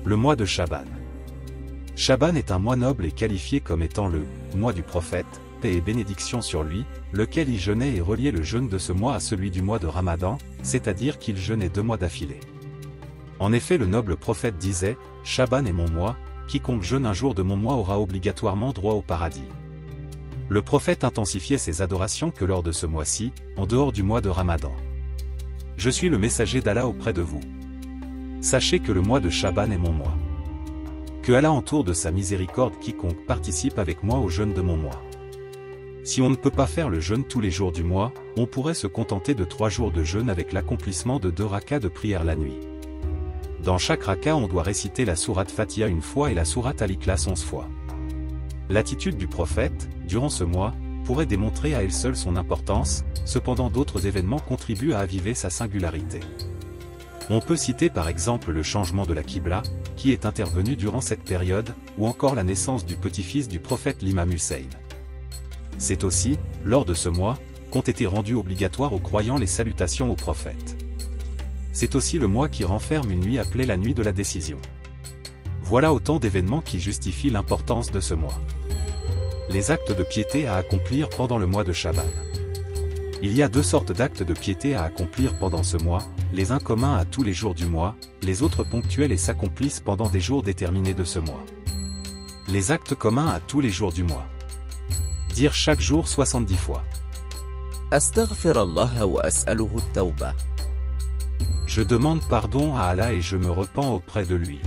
Le mois de Chaban. Chaban est un mois noble et qualifié comme étant le mois du prophète, paix et bénédiction sur lui, lequel y jeûnait et reliait le jeûne de ce mois à celui du mois de Ramadan, c'est-à-dire qu'il jeûnait 2 mois d'affilée. En effet, le noble prophète disait, « Chaban est mon mois, quiconque jeûne un jour de mon mois aura obligatoirement droit au paradis. » Le prophète intensifiait ses adorations que lors de ce mois-ci, en dehors du mois de Ramadan. Je suis le messager d'Allah auprès de vous. Sachez que le mois de Chaban est mon mois. Que Allah entoure de sa miséricorde quiconque participe avec moi au jeûne de mon mois. Si on ne peut pas faire le jeûne tous les jours du mois, on pourrait se contenter de 3 jours de jeûne avec l'accomplissement de 2 rakas de prière la nuit. Dans chaque raka on doit réciter la sourate Fatiha 1 fois et la sourate Al-Ikhlas 11 fois. L'attitude du prophète, durant ce mois, pourrait démontrer à elle seule son importance, cependant d'autres événements contribuent à aviver sa singularité. On peut citer par exemple le changement de la Qibla, qui est intervenu durant cette période, ou encore la naissance du petit-fils du prophète l'imam Hussein. C'est aussi, lors de ce mois, qu'ont été rendues obligatoires aux croyants les salutations au prophète. C'est aussi le mois qui renferme une nuit appelée la nuit de la décision. Voilà autant d'événements qui justifient l'importance de ce mois. Les actes de piété à accomplir pendant le mois de Chaban. Il y a 2 sortes d'actes de piété à accomplir pendant ce mois, les uns communs à tous les jours du mois, les autres ponctuels et s'accomplissent pendant des jours déterminés de ce mois. Les actes communs à tous les jours du mois. Dire chaque jour 70 fois. Astaghfirullah wa as'aluhu at-tawbah. Je demande pardon à Allah et je me repens auprès de lui.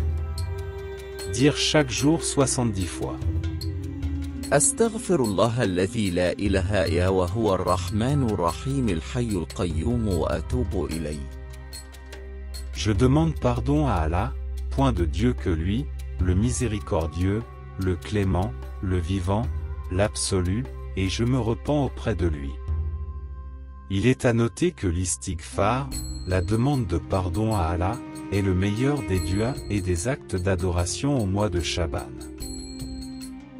Dire chaque jour 70 fois. Astaghfirullah alladhi la ilaha illa wa huwa ar-rahmanur rahim al-hayyul qayyum wa atubu ilayh. Je demande pardon à Allah, point de Dieu que lui, le miséricordieux, le clément, le vivant, l'absolu, et je me repens auprès de lui. Il est à noter que l'istighfar, la demande de pardon à Allah, est le meilleur des duas et des actes d'adoration au mois de Chaban.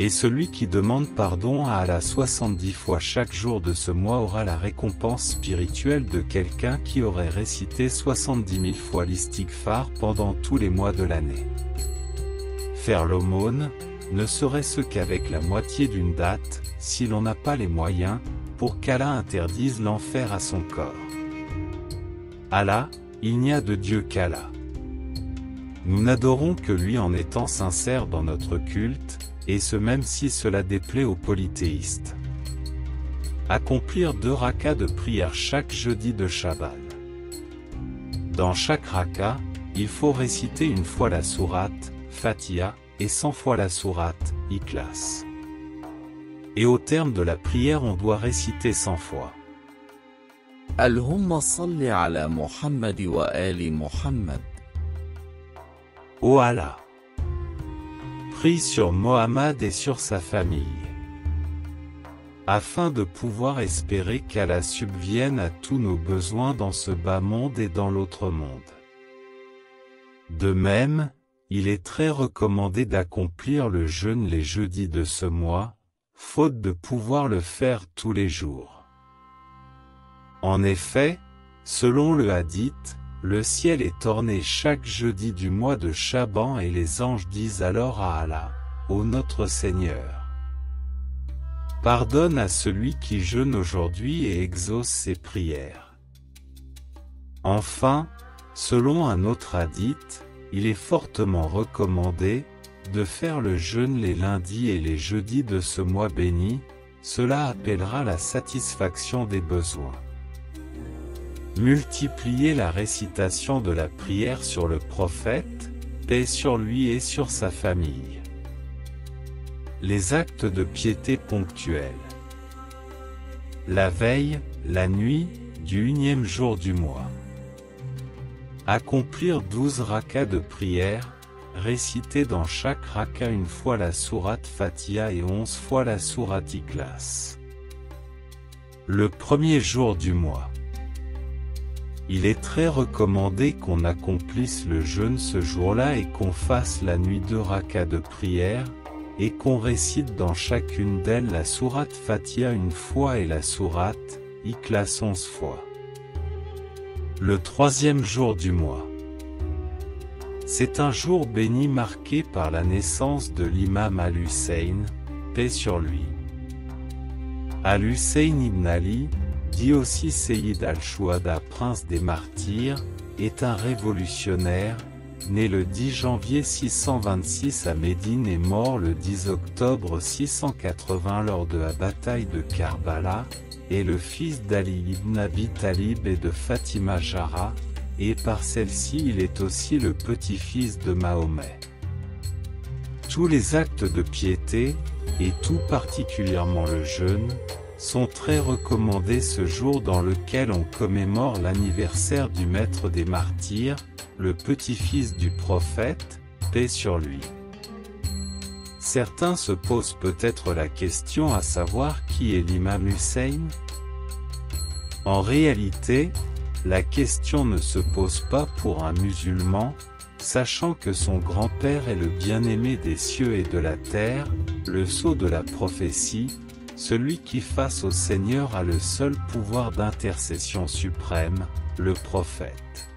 Et celui qui demande pardon à Allah 70 fois chaque jour de ce mois aura la récompense spirituelle de quelqu'un qui aurait récité 70 000 fois l'istighfar pendant tous les mois de l'année. Faire l'aumône, ne serait-ce qu'avec la moitié d'une date, si l'on n'a pas les moyens, pour qu'Allah interdise l'enfer à son corps. Allah, il n'y a de Dieu qu'Allah. Nous n'adorons que lui en étant sincères dans notre culte, et ce même si cela déplaît aux polythéistes. Accomplir 2 rakas de prière chaque jeudi de Chaban. Dans chaque raka, il faut réciter 1 fois la sourate Fatiha et 100 fois la sourate Ikhlas. Et au terme de la prière on doit réciter 100 fois. Allahumma salli ala Muhammad wa ali Muhammad. Ô Allah, prie sur Mohammed et sur sa famille, afin de pouvoir espérer qu'Allah subvienne à tous nos besoins dans ce bas monde et dans l'autre monde. De même, il est très recommandé d'accomplir le jeûne les jeudis de ce mois, faute de pouvoir le faire tous les jours. En effet, selon le hadith, le ciel est orné chaque jeudi du mois de Chaban et les anges disent alors à Allah, ô notre Seigneur, pardonne à celui qui jeûne aujourd'hui et exauce ses prières. Enfin, selon un autre hadith, il est fortement recommandé de faire le jeûne les lundis et les jeudis de ce mois béni, cela appellera la satisfaction des besoins. Multiplier la récitation de la prière sur le prophète, paix sur lui et sur sa famille. Les actes de piété ponctuels. La veille, la nuit, du 1e jour du mois. Accomplir 12 rakas de prière, réciter dans chaque raka 1 fois la sourate Fatiha et 11 fois la sourate Ikhlas. Le 1er jour du mois. Il est très recommandé qu'on accomplisse le jeûne ce jour-là et qu'on fasse la nuit 2 rakas de prière, et qu'on récite dans chacune d'elles la sourate Fatiha 1 fois et la sourate Ikhlas 11 fois. Le 3e jour du mois. C'est un jour béni marqué par la naissance de l'imam Al-Hussein, paix sur lui. Al-Hussein ibn Ali, dit aussi Seyyid al-Shuhada, prince des martyrs, est un révolutionnaire, né le 10 janvier 626 à Médine et mort le 10 octobre 680 lors de la bataille de Karbala, est le fils d'Ali ibn Abi Talib et de Fatima Zahra, et par celle-ci il est aussi le petit-fils de Mahomet. Tous les actes de piété, et tout particulièrement le jeûne, sont très recommandés ce jour dans lequel on commémore l'anniversaire du maître des martyrs, le petit-fils du prophète, paix sur lui. Certains se posent peut-être la question à savoir qui est l'imam Hussein. En réalité, la question ne se pose pas pour un musulman, sachant que son grand-père est le bien-aimé des cieux et de la terre, le sceau de la prophétie, celui qui face au Seigneur a le seul pouvoir d'intercession suprême, le prophète.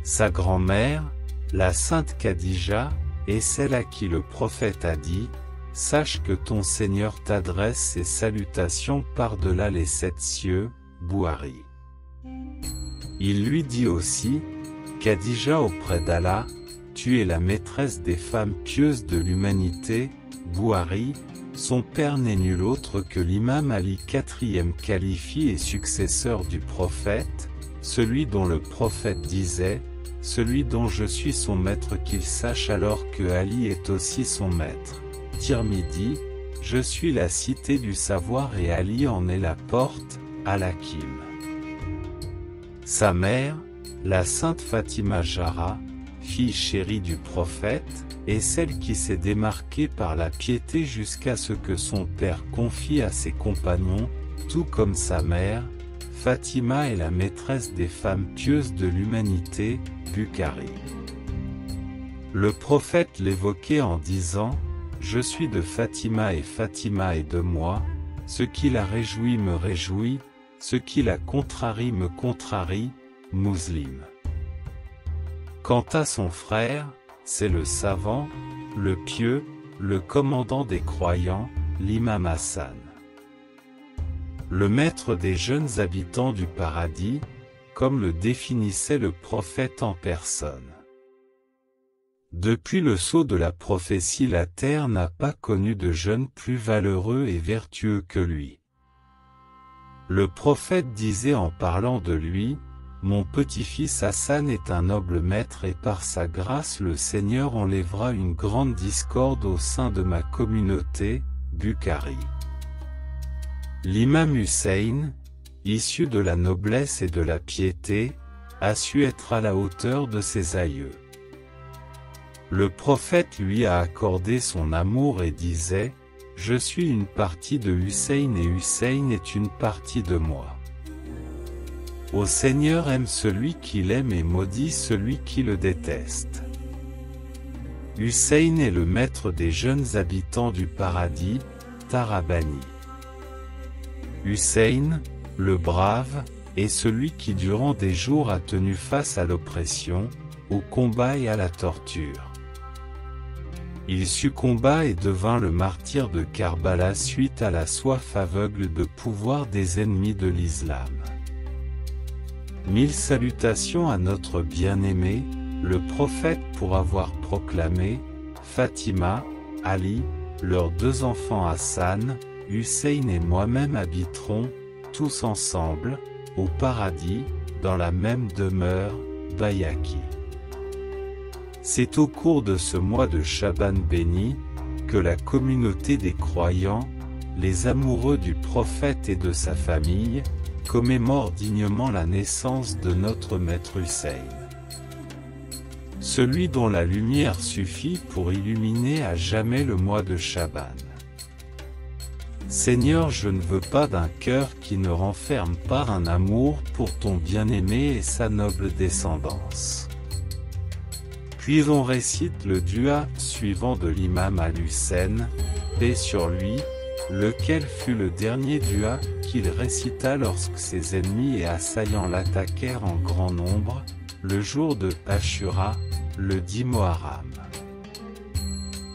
Sa grand-mère, la sainte Khadija, est celle à qui le prophète a dit « Sache que ton Seigneur t'adresse ses salutations par-delà les 7 cieux, Bouhari ». Il lui dit aussi « Khadija auprès d'Allah, tu es la maîtresse des femmes pieuses de l'humanité, Bouhari ». Son père n'est nul autre que l'imam Ali, 4e calife et successeur du prophète, celui dont le prophète disait « Celui dont je suis son maître qu'il sache alors que Ali est aussi son maître ». Tirmidhi, je suis la cité du savoir et Ali en est la porte, Al-Hakim. Sa mère, la sainte Fatima Zahra, fille chérie du prophète, est celle qui s'est démarquée par la piété jusqu'à ce que son père confie à ses compagnons, tout comme sa mère. Fatima est la maîtresse des femmes pieuses de l'humanité, Bukhari. Le prophète l'évoquait en disant « Je suis de Fatima est de moi, ce qui la réjouit me réjouit, ce qui la contrarie me contrarie, Muslim ». Quant à son frère, c'est le savant, le pieux, le commandant des croyants, l'imam Hassan. Le maître des jeunes habitants du paradis, comme le définissait le prophète en personne. Depuis le sceau de la prophétie, la terre n'a pas connu de jeune plus valeureux et vertueux que lui. Le prophète disait en parlant de lui, « Mon petit-fils Hassan est un noble maître et par sa grâce le Seigneur enlèvera une grande discorde au sein de ma communauté, Bukhari ». L'imam Hussein, issu de la noblesse et de la piété, a su être à la hauteur de ses aïeux. Le prophète lui a accordé son amour et disait « Je suis une partie de Hussein et Hussein est une partie de moi ». Ô Seigneur aime celui qui l'aime et maudit celui qui le déteste. Hussein est le maître des jeunes habitants du paradis, Tarabani. Hussein, le brave, est celui qui durant des jours a tenu face à l'oppression, au combat et à la torture. Il succomba et devint le martyr de Karbala suite à la soif aveugle de pouvoir des ennemis de l'islam. 1000 salutations à notre bien-aimé, le prophète pour avoir proclamé, Fatima, Ali, leurs 2 enfants Hassan, Hussein et moi-même habiterons, tous ensemble, au paradis, dans la même demeure, Bayaki. C'est au cours de ce mois de Chaban béni, que la communauté des croyants, les amoureux du prophète et de sa famille, commémore dignement la naissance de notre maître Hussein. Celui dont la lumière suffit pour illuminer à jamais le mois de Chaban. Seigneur, je ne veux pas d'un cœur qui ne renferme pas un amour pour ton bien-aimé et sa noble descendance. Puis on récite le dua suivant de l'imam Al-Hussein, paix sur lui, lequel fut le dernier dua qu'il récita lorsque ses ennemis et assaillants l'attaquèrent en grand nombre, le jour de Ashura, le 10 Muharram.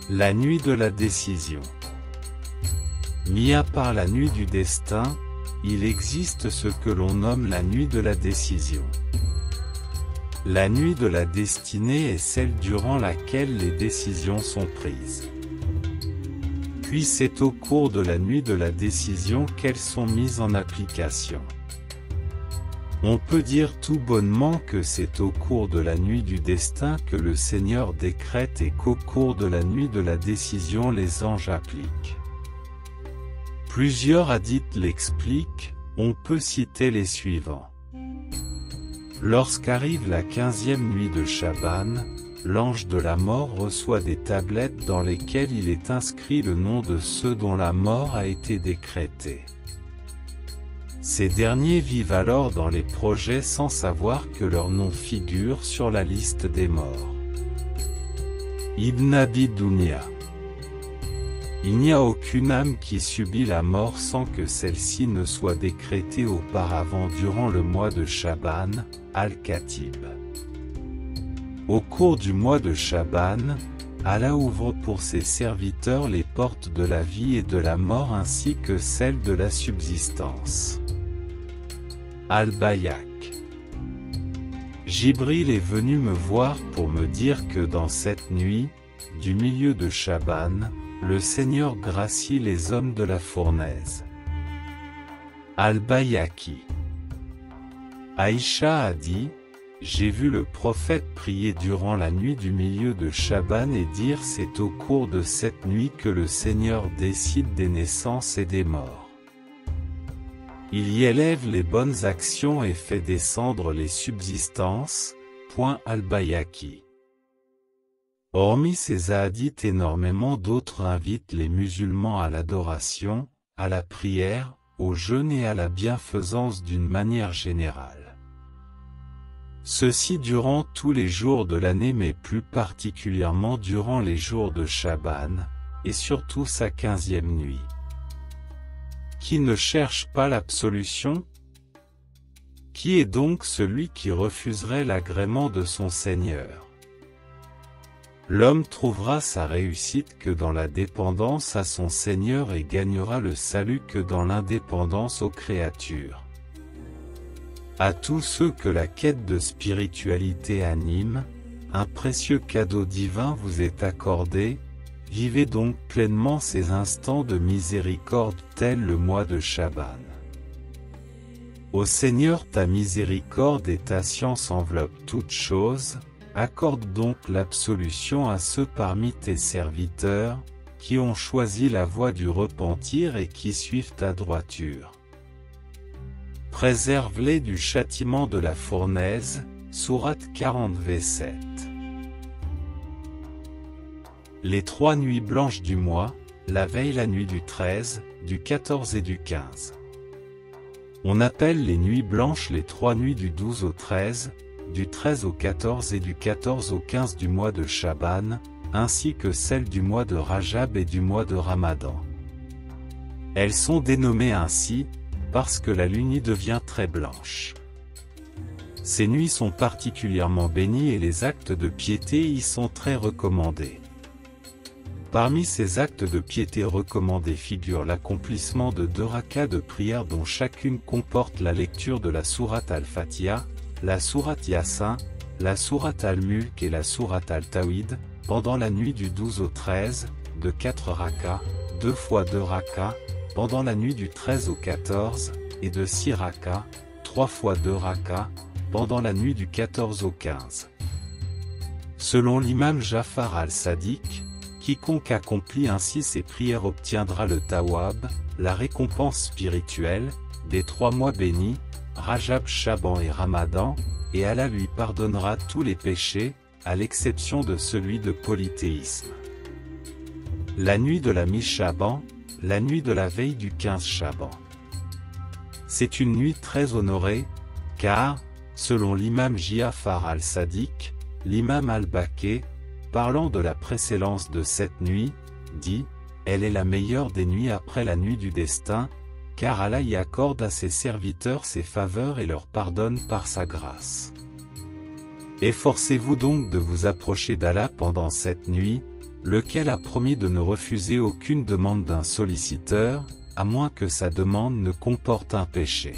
La nuit de la décision. Mis à part la nuit du destin, il existe ce que l'on nomme la nuit de la décision. La nuit de la destinée est celle durant laquelle les décisions sont prises. Puis c'est au cours de la nuit de la décision qu'elles sont mises en application. On peut dire tout bonnement que c'est au cours de la nuit du destin que le Seigneur décrète et qu'au cours de la nuit de la décision les anges appliquent. Plusieurs hadiths l'expliquent, on peut citer les suivants. Lorsqu'arrive la 15e nuit de Chaban, l'ange de la mort reçoit des tablettes dans lesquelles il est inscrit le nom de ceux dont la mort a été décrétée. Ces derniers vivent alors dans les projets sans savoir que leur nom figure sur la liste des morts. Ibn Abi Dunya. Il n'y a aucune âme qui subit la mort sans que celle-ci ne soit décrétée auparavant durant le mois de Chaban, Al-Khatib. Au cours du mois de Chaban, Allah ouvre pour ses serviteurs les portes de la vie et de la mort ainsi que celles de la subsistance. Al-Bayak. Jibril est venu me voir pour me dire que dans cette nuit, du milieu de Chaban, le Seigneur gracie les hommes de la fournaise. Al-Bayaki. Aïcha a dit, j'ai vu le prophète prier durant la nuit du milieu de Chaban et dire c'est au cours de cette nuit que le Seigneur décide des naissances et des morts. Il y élève les bonnes actions et fait descendre les subsistances. Al-Bayaki. Hormis ces hadiths, énormément d'autres invitent les musulmans à l'adoration, à la prière, au jeûne et à la bienfaisance d'une manière générale. Ceci durant tous les jours de l'année mais plus particulièrement durant les jours de Chaban, et surtout sa 15e nuit. Qui ne cherche pas l'absolution? Qui est donc celui qui refuserait l'agrément de son Seigneur? L'homme trouvera sa réussite que dans la dépendance à son Seigneur et gagnera le salut que dans l'indépendance aux créatures. À tous ceux que la quête de spiritualité anime, un précieux cadeau divin vous est accordé, vivez donc pleinement ces instants de miséricorde tel le mois de Chaban. Ô Seigneur, ta miséricorde et ta science enveloppent toutes choses, accorde donc l'absolution à ceux parmi tes serviteurs, qui ont choisi la voie du repentir et qui suivent ta droiture. Préserve-les du châtiment de la fournaise, sourate 40 v7. Les 3 nuits blanches du mois, la veille la nuit du 13, du 14 et du 15. On appelle les nuits blanches les 3 nuits du 12 au 13, du 13 au 14 et du 14 au 15 du mois de Chaban, ainsi que celles du mois de Rajab et du mois de Ramadan. Elles sont dénommées ainsi, parce que la lune y devient très blanche. Ces nuits sont particulièrement bénies et les actes de piété y sont très recommandés. Parmi ces actes de piété recommandés figure l'accomplissement de 2 rakas de prière dont chacune comporte la lecture de la sourate Al-Fatiha, la sourate Yasin, la sourate Al-Mulk et la sourate Al-Tawhid, pendant la nuit du 12 au 13, de 4 rakas, 2 fois 2 rakas, pendant la nuit du 13 au 14, et de 6 rakas, 3 fois 2 rakas, pendant la nuit du 14 au 15. Selon l'imam Jafar al-Sadiq, quiconque accomplit ainsi ses prières obtiendra le Tawab, la récompense spirituelle, des 3 mois bénis, Rajab, Chaban et Ramadan, et Allah lui pardonnera tous les péchés, à l'exception de celui de polythéisme. La nuit de la mi-Chaban, la nuit de la veille du 15 Chaban. C'est une nuit très honorée, car, selon l'imam Ja'far al-Sadiq, l'imam al-Baqi, parlant de la précédence de cette nuit, dit, elle est la meilleure des nuits après la nuit du destin, car Allah y accorde à ses serviteurs ses faveurs et leur pardonne par sa grâce. Efforcez-vous donc de vous approcher d'Allah pendant cette nuit, lequel a promis de ne refuser aucune demande d'un solliciteur, à moins que sa demande ne comporte un péché.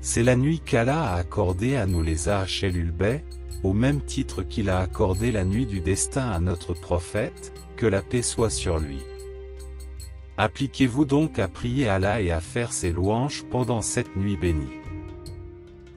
C'est la nuit qu'Allah a accordée à nous les Ahlul-Bayt, au même titre qu'il a accordé la nuit du destin à notre prophète, que la paix soit sur lui. Appliquez-vous donc à prier Allah et à faire ses louanges pendant cette nuit bénie.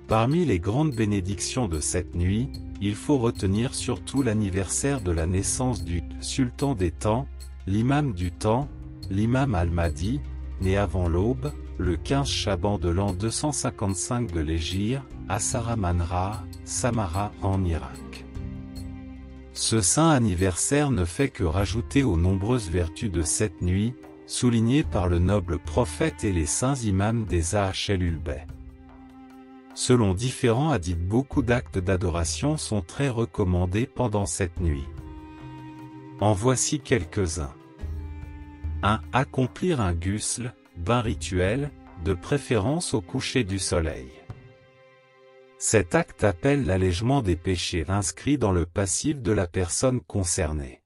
Parmi les grandes bénédictions de cette nuit, il faut retenir surtout l'anniversaire de la naissance du sultan des temps, l'imam du temps, l'imam al-Mahdi, né avant l'aube, le 15 Chaban de l'an 255 de l'Hégire, à Saramanra, Samara en Irak. Ce saint anniversaire ne fait que rajouter aux nombreuses vertus de cette nuit, soulignées par le noble prophète et les saints imams des Ahlul-Bayt. Selon différents hadiths, beaucoup d'actes d'adoration sont très recommandés pendant cette nuit. En voici quelques-uns. 1. Accomplir un ghusl, bain rituel, de préférence au coucher du soleil. Cet acte appelle l'allègement des péchés inscrits dans le passif de la personne concernée.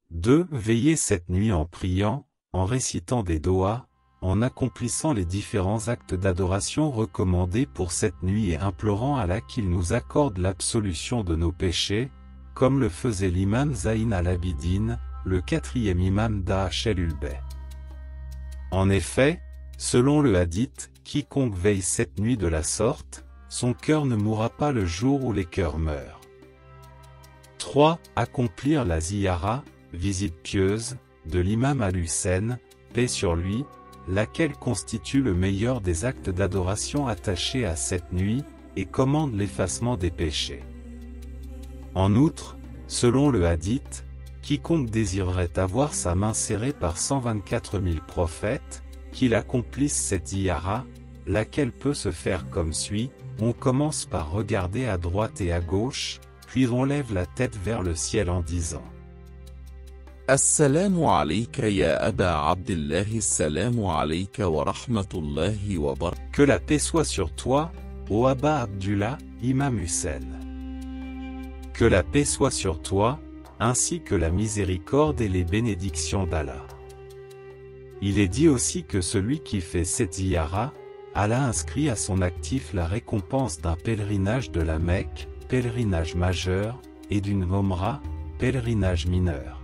2. Veiller cette nuit en priant, en récitant des doas, en accomplissant les différents actes d'adoration recommandés pour cette nuit et implorant Allah qu'il nous accorde l'absolution de nos péchés, comme le faisait l'imam Zayn al-Abidin, le 4e imam d'Ahlul-Bayt. En effet, selon le hadith, quiconque veille cette nuit de la sorte, son cœur ne mourra pas le jour où les cœurs meurent. 3. Accomplir la ziyara, visite pieuse, de l'imam al-Hussein, paix sur lui, laquelle constitue le meilleur des actes d'adoration attachés à cette nuit, et commande l'effacement des péchés. En outre, selon le hadith, quiconque désirerait avoir sa main serrée par 124 000 prophètes, qu'il accomplisse cette ziyara, laquelle peut se faire comme suit. On commence par regarder à droite et à gauche, puis on lève la tête vers le ciel en disant Assalamu alayka ya Aba Abdillah, assalamu alayka wa rahmatullahi wa barakatuh. Que la paix soit sur toi, ô Aba Abdullah, Imam Hussein. Que la paix soit sur toi, ainsi que la miséricorde et les bénédictions d'Allah. Il est dit aussi que celui qui fait cette ziyara, Allah inscrit à son actif la récompense d'un pèlerinage de la Mecque, pèlerinage majeur, et d'une Omra, pèlerinage mineur.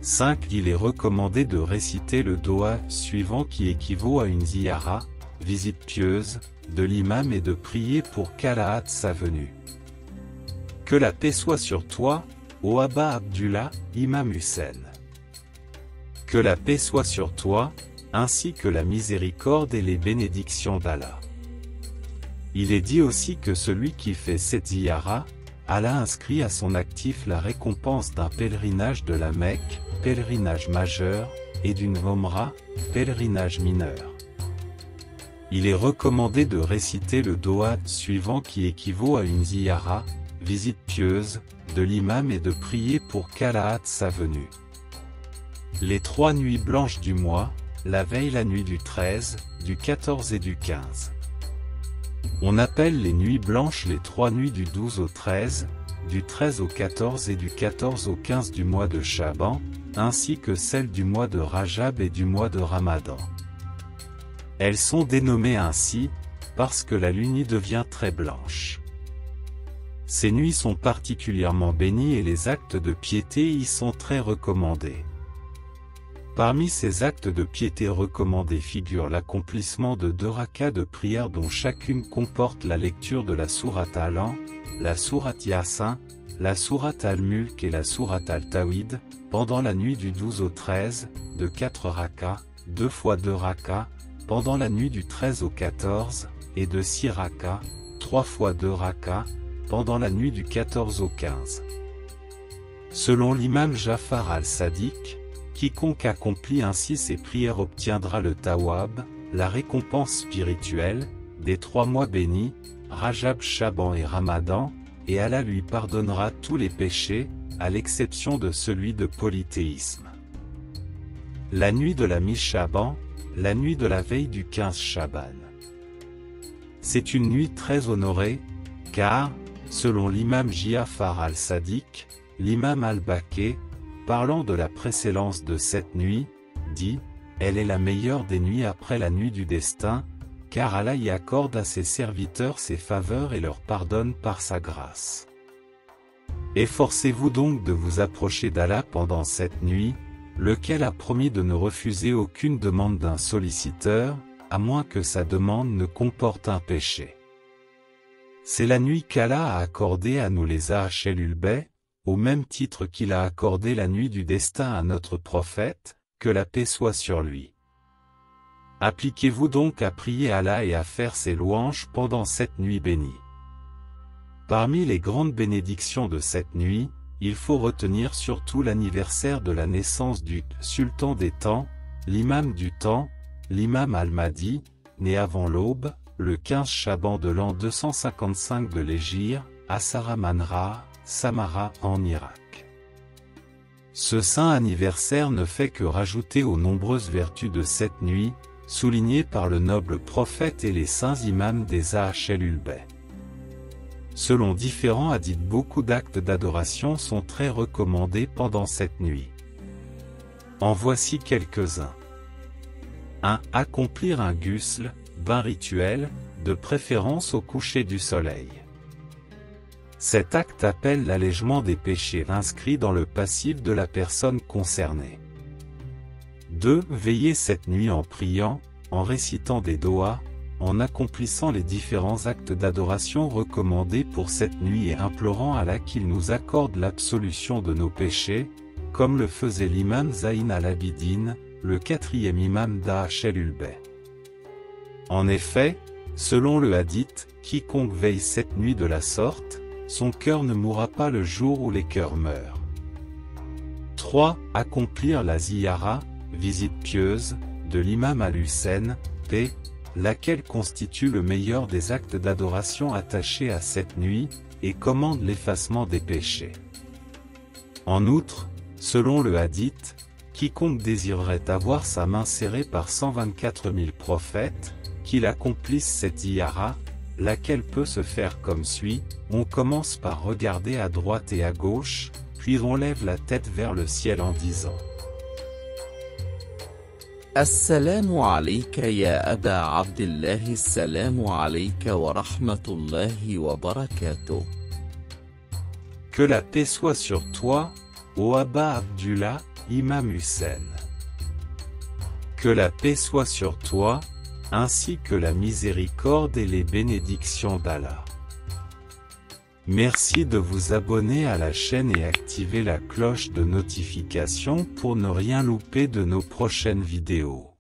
5. Il est recommandé de réciter le doa suivant qui équivaut à une ziyara, visite pieuse, de l'imam et de prier pour qu'Allah hâte sa venue. Que la paix soit sur toi, ô Aba Abdullah, Imam Hussein. Que la paix soit sur toi, ainsi que la miséricorde et les bénédictions d'Allah. Il est dit aussi que celui qui fait cette ziyara, Allah inscrit à son actif la récompense d'un pèlerinage de la Mecque, pèlerinage majeur, et d'une Omra, pèlerinage mineur. Il est recommandé de réciter le doa suivant qui équivaut à une ziyara, visite pieuse, de l'imam et de prier pour qu'Allah hâte sa venue. Les 3 nuits blanches du mois, la veille la nuit du 13, du 14 et du 15. On appelle les nuits blanches les 3 nuits du 12 au 13, du 13 au 14 et du 14 au 15 du mois de Chaban, ainsi que celles du mois de Rajab et du mois de Ramadan. Elles sont dénommées ainsi, parce que la lune y devient très blanche. Ces nuits sont particulièrement bénies et les actes de piété y sont très recommandés. Parmi ces actes de piété recommandés figure l'accomplissement de 2 rakas de prière dont chacune comporte la lecture de la sourate Al-An, la sourate Yasin, la sourate Al-Mulk et la sourate Al-Tawhid, pendant la nuit du 12 au 13, de 4 rakas, 2 fois 2 rakas, pendant la nuit du 13 au 14, et de 6 rakas, 3 fois 2 rakas, pendant la nuit du 14 au 15. Selon l'imam Jafar al-Sadiq, quiconque accomplit ainsi ses prières obtiendra le Tawab, la récompense spirituelle, des 3 mois bénis, Rajab, Chaban et Ramadan, et Allah lui pardonnera tous les péchés, à l'exception de celui de polythéisme. La nuit de la mi-Chaban, la nuit de la veille du 15 Chaban. C'est une nuit très honorée, Car, selon l'imam Ja'far al-Sadiq, l'imam al-Baqi, parlant de la précédence de cette nuit, dit « Elle est la meilleure des nuits après la nuit du destin, car Allah y accorde à ses serviteurs ses faveurs et leur pardonne par sa grâce. Efforcez-vous donc de vous approcher d'Allah pendant cette nuit, lequel a promis de ne refuser aucune demande d'un solliciteur, à moins que sa demande ne comporte un péché. C'est la nuit qu'Allah a accordée à nous les Ahlul-Bayt, au même titre qu'il a accordé la nuit du destin à notre prophète, que la paix soit sur lui. Appliquez-vous donc à prier Allah et à faire ses louanges pendant cette nuit bénie. Parmi les grandes bénédictions de cette nuit, il faut retenir surtout l'anniversaire de la naissance du sultan des temps, l'imam du temps, l'imam al-Mahdi, né avant l'aube, le 15 Chaban de l'an 255 de l'Hégire, à Saramanra, Samara en Irak. Ce saint anniversaire ne fait que rajouter aux nombreuses vertus de cette nuit, soulignées par le noble prophète et les saints imams des Ahlul-Bayt. Selon différents hadiths, beaucoup d'actes d'adoration sont très recommandés pendant cette nuit. En voici quelques-uns. 1. Accomplir un ghusl, bain rituel, de préférence au coucher du soleil. Cet acte appelle l'allègement des péchés inscrits dans le passif de la personne concernée. 2. Veiller cette nuit en priant, en récitant des doas, en accomplissant les différents actes d'adoration recommandés pour cette nuit et implorant Allah qu'il nous accorde l'absolution de nos péchés, comme le faisait l'imam Zayn al-Abidin, le 4e imam d'Ahlul-Bayt. En effet, selon le hadith, quiconque veille cette nuit de la sorte, son cœur ne mourra pas le jour où les cœurs meurent. 3. Accomplir la ziyara, visite pieuse, de l'imam al-Hussein, paix, laquelle constitue le meilleur des actes d'adoration attachés à cette nuit, et commande l'effacement des péchés. En outre, selon le hadith, quiconque désirerait avoir sa main serrée par 124 000 prophètes, qu'il accomplisse cette ziyara, laquelle peut se faire comme suit: on commence par regarder à droite et à gauche, puis on lève la tête vers le ciel en disant: السلام عليك يا أبا عبد الله السلام عليك ورحمة الله وبركاته. Que la paix soit sur toi, ô Abba Abdullah, Imam Hussein. Que la paix soit sur toi, ainsi que la miséricorde et les bénédictions d'Allah. Merci de vous abonner à la chaîne et activer la cloche de notification pour ne rien louper de nos prochaines vidéos.